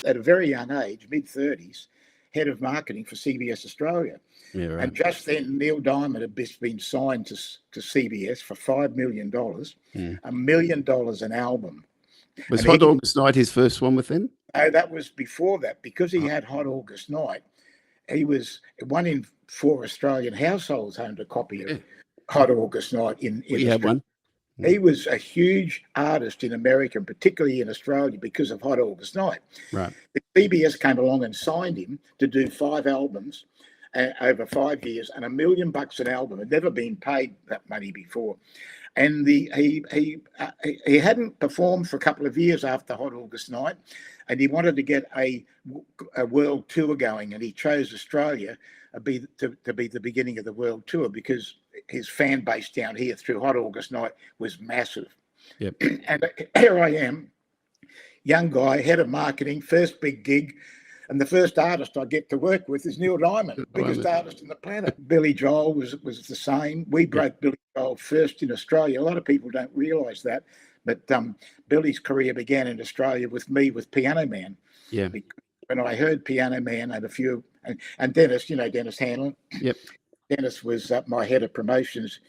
at a very young age, mid-30s, head of marketing for CBS Australia. Yeah, right. And just then, Neil Diamond had just been signed to CBS for $5 million, $1 million an album. Was Hot August Night his first one with them? No, that was before that. Because he had Hot August Night, he was one in 4 Australian households owned a copy of Hot August Night in We had one. He was a huge artist in America, particularly in Australia, because of Hot August Night. Right. The CBS came along and signed him to do 5 albums over 5 years, and $1 million an album. Had never been paid that money before. And he hadn't performed for a couple of years after Hot August Night, and he wanted to get a world tour going, and he chose Australia to be the beginning of the world tour because his fan base down here through Hot August Night was massive. Yep. And here I am, young guy, head of marketing, first big gig. And the first artist I get to work with is Neil Diamond, biggest artist on the planet. Billy Joel was the same. We broke Billy Joel first in Australia. A lot of people don't realise that. But Billy's career began in Australia with me with Piano Man. Yeah. When I heard Piano Man and a few, and Dennis, Dennis Hanlon. Yep. Dennis was my head of promotions.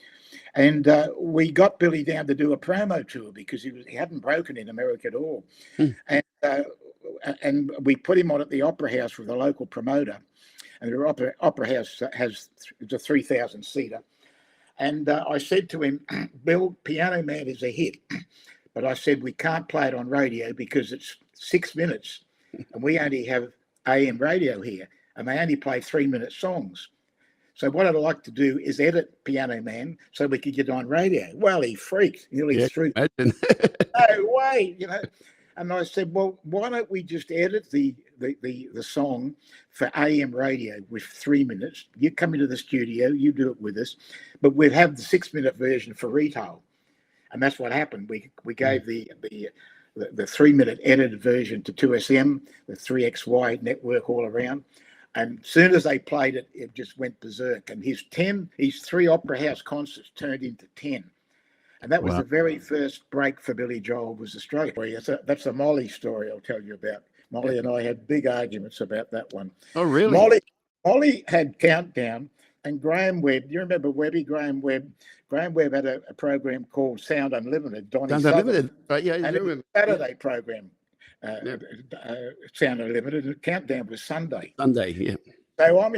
And we got Billy down to do a promo tour because he hadn't broken in America at all. And we put him on at the Opera House with a local promoter. And the Opera House has a 3,000-seater. And I said to him, Bill, Piano Man is a hit. But I said, we can't play it on radio because it's 6 minutes. And we only have AM radio here. And they only play 3-minute songs. So what I'd like to do is edit Piano Man so we could get on radio. Well, he freaked. Nearly threw. No way, And I said, well, why don't we just edit the song for AM radio with 3 minutes? You come into the studio, you do it with us, but we'd have the 6-minute version for retail. And that's what happened. We gave the 3-minute edited version to 2SM, the 3XY network all around. And as soon as they played it, it just went berserk. And his 3 Opera House concerts turned into 10. And that was the very first break for Billy Joel was Australia. That's a Molly story I'll tell you about. Molly and I had big arguments about that one. Oh, really? Molly had Countdown, and Graham Webb. Do you remember Webby? Graham Webb had a program called Sound Unlimited. Sound Unlimited, right? Yeah, and it was a Saturday program. Sound Unlimited, and Countdown was Sunday. Yeah. So I'm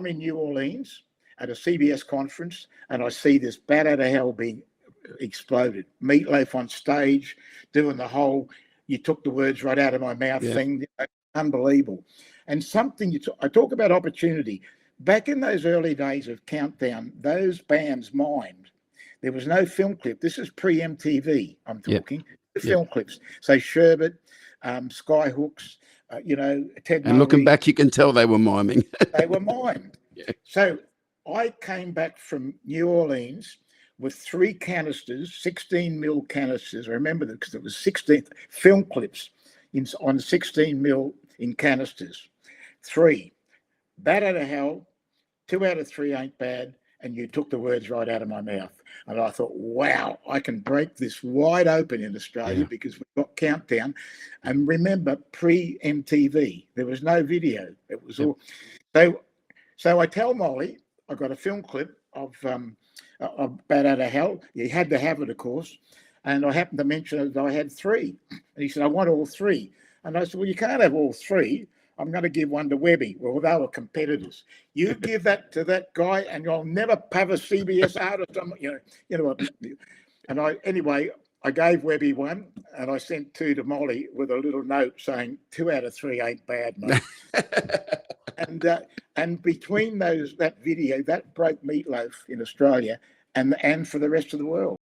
in New Orleans at a CBS conference, and I see this Bat Out of Hell being exploded. Meatloaf on stage doing the whole "you took the words right out of my mouth" thing. Unbelievable. And I talk about opportunity. Back in those early days of Countdown, those bands mimed. There was no film clip. This is pre-MTV. I'm talking film clips. So Sherbet, Skyhooks, Ted. And looking back, you can tell they were miming. They were mimed. So I came back from New Orleans with 3 canisters, 16 mil canisters. I remember that because it was 16 film clips on 16 mil in canisters. 3, Bat Out of Hell, 2 out of 3 ain't bad, and you took the words right out of my mouth. And I thought, wow, I can break this wide open in Australia because we've got Countdown. And remember, pre-MTV, there was no video. It was all. So I tell Molly, I got a film clip of Bat Out of Hell. You had to have it, of course. And I happened to mention that I had 3. And he said, I want all 3. And I said, well, you can't have all 3. I'm going to give one to Webby. Well, they were competitors. You give that to that guy, and you'll never have a CBS artist. And I gave Webby 1, and I sent 2 to Molly with a little note saying 2 out of 3 ain't bad, mate. And between that video, that broke Meatloaf in Australia and for the rest of the world.